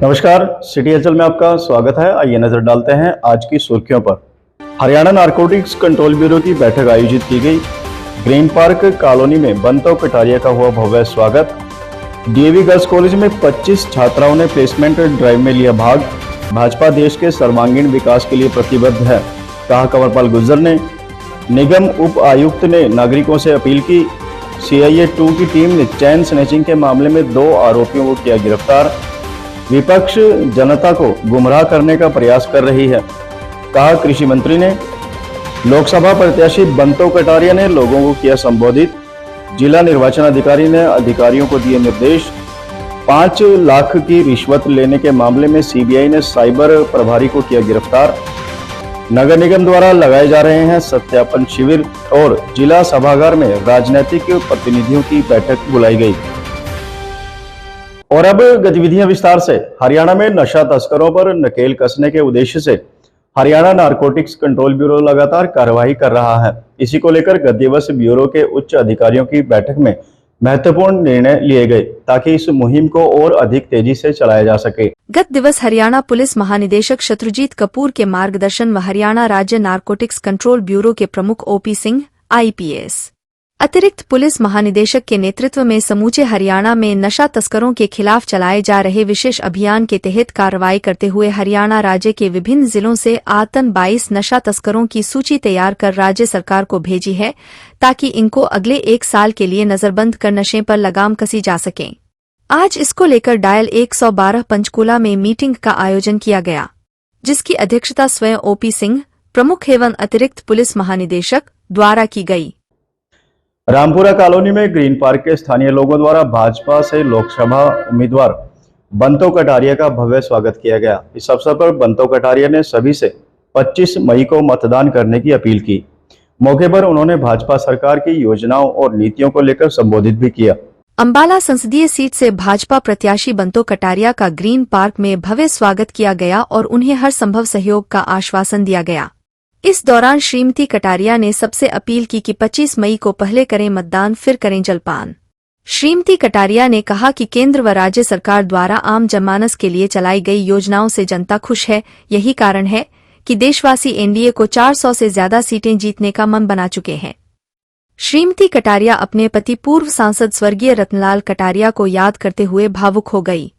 नमस्कार, सिटी हलचल में आपका स्वागत है। आइए नजर डालते हैं आज की सुर्खियों पर। हरियाणा नारकोटिक्स कंट्रोल ब्यूरो की बैठक आयोजित की गई। ग्रीन पार्क कॉलोनी में बंतो कटारिया का हुआ भव्य स्वागत। डीएवी गर्ल्स कॉलेज में 25 छात्राओं ने प्लेसमेंट ड्राइव में लिया भाग। भाजपा देश के सर्वांगीण विकास के लिए प्रतिबद्ध है, कहा कंवरपाल गुर्जर ने। निगम उप आयुक्त ने नागरिकों से अपील की। CIA 2 की टीम ने चैन स्नैचिंग के मामले में 2 आरोपियों को किया गिरफ्तार। विपक्ष जनता को गुमराह करने का प्रयास कर रही है, कहा कृषि मंत्री ने। लोकसभा प्रत्याशी बंतो कटारिया ने लोगों को किया संबोधित। जिला निर्वाचन अधिकारी ने अधिकारियों को दिए निर्देश। 5 लाख की रिश्वत लेने के मामले में CBI ने साइबर प्रभारी को किया गिरफ्तार। नगर निगम द्वारा लगाए जा रहे हैं सत्यापन शिविर और जिला सभागार में राजनीतिक प्रतिनिधियों की बैठक बुलाई गई। और अब गतिविधियां विस्तार से। हरियाणा में नशा तस्करों पर नकेल कसने के उद्देश्य से हरियाणा नारकोटिक्स कंट्रोल ब्यूरो लगातार कार्रवाई कर रहा है। इसी को लेकर गत दिवस ब्यूरो के उच्च अधिकारियों की बैठक में महत्वपूर्ण निर्णय लिए गए ताकि इस मुहिम को और अधिक तेजी से चलाया जा सके। गत दिवस हरियाणा पुलिस महानिदेशक शत्रुजीत कपूर के मार्गदर्शन में हरियाणा राज्य नारकोटिक्स कंट्रोल ब्यूरो के प्रमुख OP सिंह IPS अतिरिक्त पुलिस महानिदेशक के नेतृत्व में समूचे हरियाणा में नशा तस्करों के खिलाफ चलाए जा रहे विशेष अभियान के तहत कार्रवाई करते हुए हरियाणा राज्य के विभिन्न जिलों से आतन 22 नशा तस्करों की सूची तैयार कर राज्य सरकार को भेजी है ताकि इनको अगले 1 साल के लिए नजरबंद कर नशे पर लगाम कसी जा सके। आज इसको लेकर डायल 112 पंचकूला में मीटिंग का आयोजन किया गया, जिसकी अध्यक्षता स्वयं OP सिंह प्रमुख एवं अतिरिक्त पुलिस महानिदेशक द्वारा की गई। रामपुरा कॉलोनी में ग्रीन पार्क के स्थानीय लोगों द्वारा भाजपा से लोकसभा उम्मीदवार बंतो कटारिया का भव्य स्वागत किया गया। इस अवसर पर बंतो कटारिया ने सभी से 25 मई को मतदान करने की अपील की। मौके पर उन्होंने भाजपा सरकार की योजनाओं और नीतियों को लेकर संबोधित भी किया। अंबाला संसदीय सीट से भाजपा प्रत्याशी बंतो कटारिया का ग्रीन पार्क में भव्य स्वागत किया गया और उन्हें हर संभव सहयोग का आश्वासन दिया गया। इस दौरान श्रीमती कटारिया ने सबसे अपील की कि 25 मई को पहले करें मतदान फिर करें जलपान। श्रीमती कटारिया ने कहा कि केंद्र व राज्य सरकार द्वारा आम जनमानस के लिए चलाई गई योजनाओं से जनता खुश है। यही कारण है कि देशवासी NDA को 400 से ज्यादा सीटें जीतने का मन बना चुके हैं। श्रीमती कटारिया अपने पति पूर्व सांसद स्वर्गीय रतनलाल कटारिया को याद करते हुए भावुक हो गई।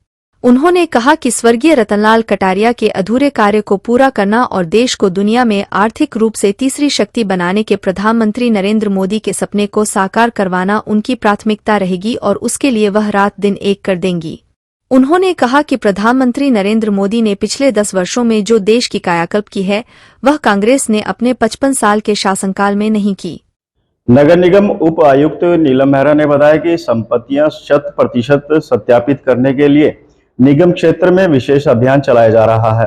उन्होंने कहा कि स्वर्गीय रतनलाल कटारिया के अधूरे कार्य को पूरा करना और देश को दुनिया में आर्थिक रूप से तीसरी शक्ति बनाने के प्रधानमंत्री नरेंद्र मोदी के सपने को साकार करवाना उनकी प्राथमिकता रहेगी और उसके लिए वह रात दिन एक कर देंगी। उन्होंने कहा कि प्रधानमंत्री नरेंद्र मोदी ने पिछले 10 वर्षों में जो देश की कायाकल्प की है वह कांग्रेस ने अपने 55 साल के शासनकाल में नहीं की। नगर निगम उप आयुक्त नीलम मेहरा ने बताया कि संपत्तियां 100% सत्यापित करने के लिए निगम क्षेत्र में विशेष अभियान चलाया जा रहा है।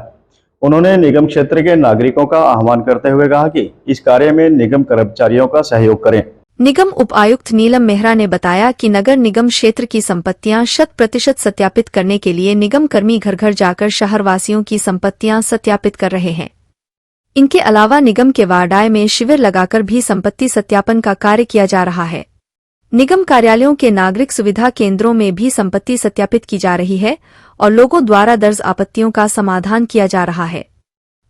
उन्होंने निगम क्षेत्र के नागरिकों का आह्वान करते हुए कहा कि इस कार्य में निगम कर्मचारियों का सहयोग करें। निगम उप आयुक्त नीलम मेहरा ने बताया कि नगर निगम क्षेत्र की संपत्तियां 100% सत्यापित करने के लिए निगम कर्मी घर घर जाकर शहरवासियों की संपत्तियां सत्यापित कर रहे हैं। इनके अलावा निगम के वार्डाए में शिविर लगाकर भी संपत्ति सत्यापन का कार्य किया जा रहा है। निगम कार्यालयों के नागरिक सुविधा केंद्रों में भी संपत्ति सत्यापित की जा रही है और लोगों द्वारा दर्ज आपत्तियों का समाधान किया जा रहा है।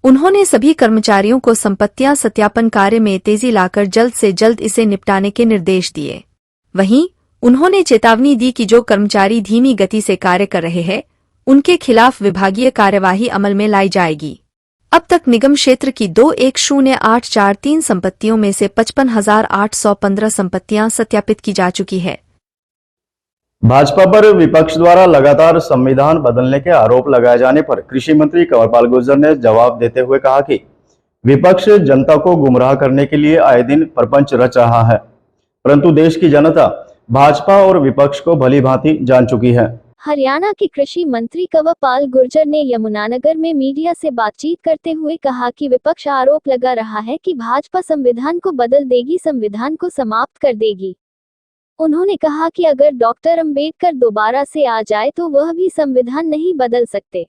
उन्होंने सभी कर्मचारियों को संपत्तियां सत्यापन कार्य में तेजी लाकर जल्द से जल्द इसे निपटाने के निर्देश दिए। वहीं उन्होंने चेतावनी दी कि जो कर्मचारी धीमी गति से कार्य कर रहे हैं उनके खिलाफ विभागीय कार्यवाही अमल में लाई जाएगी। अब तक निगम क्षेत्र की 210,843 संपत्तियों में से 55,815 संपत्तियां सत्यापित की जा चुकी है। भाजपा पर विपक्ष द्वारा लगातार संविधान बदलने के आरोप लगाए जाने पर कृषि मंत्री कंवरपाल गुर्जर ने जवाब देते हुए कहा कि विपक्ष जनता को गुमराह करने के लिए आए दिन प्रपंच रच रहा है, परंतु देश की जनता भाजपा और विपक्ष को भली भांति जान चुकी है। हरियाणा के कृषि मंत्री कंवरपाल गुर्जर ने यमुनानगर में मीडिया से बातचीत करते हुए कहा कि विपक्ष आरोप लगा रहा है कि भाजपा संविधान को बदल देगी, संविधान को समाप्त कर देगी। उन्होंने कहा कि अगर डॉक्टर अंबेडकर दोबारा से आ जाए तो वह भी संविधान नहीं बदल सकते।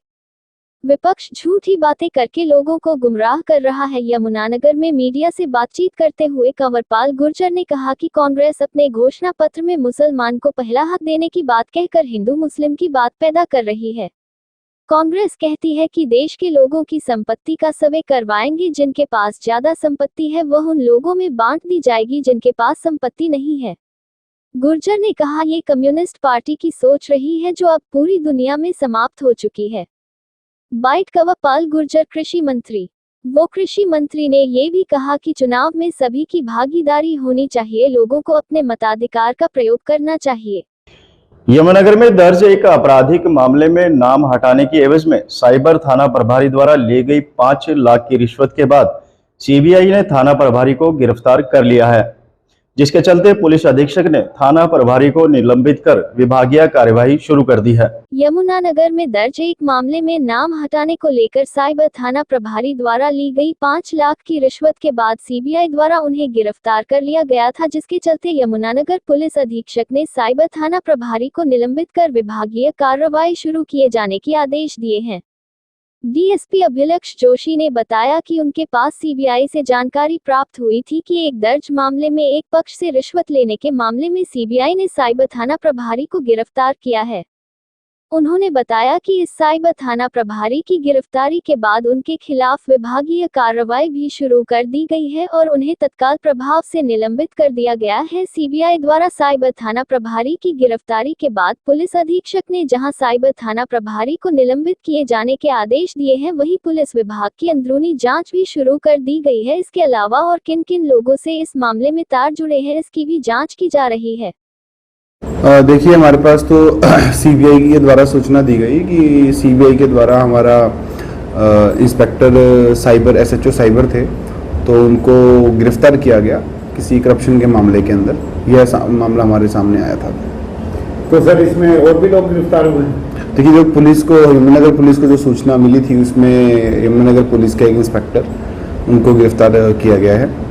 विपक्ष झूठी बातें करके लोगों को गुमराह कर रहा है। यमुनानगर में मीडिया से बातचीत करते हुए कंवरपाल गुर्जर ने कहा कि कांग्रेस अपने घोषणा पत्र में मुसलमान को पहला हक देने की बात कहकर हिंदू मुस्लिम की बात पैदा कर रही है। कांग्रेस कहती है कि देश के लोगों की संपत्ति का सर्वे करवाएंगे, जिनके पास ज्यादा संपत्ति है वह उन लोगों में बांट दी जाएगी जिनके पास संपत्ति नहीं है। गुर्जर ने कहा, ये कम्युनिस्ट पार्टी की सोच रही है जो अब पूरी दुनिया में समाप्त हो चुकी है। बाइट कंवरपाल गुर्जर कृषि मंत्री। वो कृषि मंत्री ने ये भी कहा कि चुनाव में सभी की भागीदारी होनी चाहिए, लोगों को अपने मताधिकार का प्रयोग करना चाहिए। यमुनानगर में दर्ज एक आपराधिक मामले में नाम हटाने की एवज में साइबर थाना प्रभारी द्वारा ली गई 5 लाख की रिश्वत के बाद सीबीआई ने थाना प्रभारी को गिरफ्तार कर लिया है, जिसके चलते पुलिस अधीक्षक ने थाना प्रभारी को निलंबित कर विभागीय कार्यवाही शुरू कर दी है। यमुनानगर में दर्ज एक मामले में नाम हटाने को लेकर साइबर थाना प्रभारी द्वारा ली गई 5 लाख की रिश्वत के बाद सीबीआई द्वारा उन्हें गिरफ्तार कर लिया गया था, जिसके चलते यमुनानगर पुलिस अधीक्षक ने साइबर थाना प्रभारी को निलंबित कर विभागीय कार्रवाई शुरू किए जाने के आदेश दिए हैं। डीएसपी अभिलक्ष जोशी ने बताया कि उनके पास सीबीआई से जानकारी प्राप्त हुई थी कि एक दर्ज मामले में एक पक्ष से रिश्वत लेने के मामले में सीबीआई ने साइबर थाना प्रभारी को गिरफ्तार किया है। उन्होंने बताया कि इस साइबर थाना प्रभारी की गिरफ्तारी के बाद उनके खिलाफ विभागीय कार्रवाई भी शुरू कर दी गई है और उन्हें तत्काल प्रभाव से निलंबित कर दिया गया है। सीबीआई द्वारा साइबर थाना प्रभारी की गिरफ्तारी के बाद पुलिस अधीक्षक ने जहां साइबर थाना प्रभारी को निलंबित किए जाने के आदेश दिए हैं, वहीं पुलिस विभाग की अंदरूनी जांच भी शुरू कर दी गई है। इसके अलावा और किन किन लोगों से इस मामले में तार जुड़े हैं, इसकी भी जाँच की जा रही है। देखिए, हमारे पास तो सीबीआई के द्वारा सूचना दी गई कि सीबीआई के द्वारा हमारा इंस्पेक्टर साइबर एसएचओ साइबर थे, तो उनको गिरफ्तार किया गया किसी करप्शन के मामले के अंदर। यह मामला हमारे सामने आया था। तो सर, इसमें और भी लोग गिरफ्तार हुए हैं? देखिए, जो पुलिस को यमुनानगर पुलिस को जो सूचना मिली थी उसमें यमुनानगर पुलिस के एक इंस्पेक्टर, उनको गिरफ्तार किया गया है।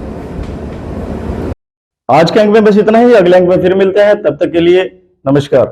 आज के अंक में बस इतना ही। अगले अंक में फिर मिलते हैं, तब तक के लिए नमस्कार।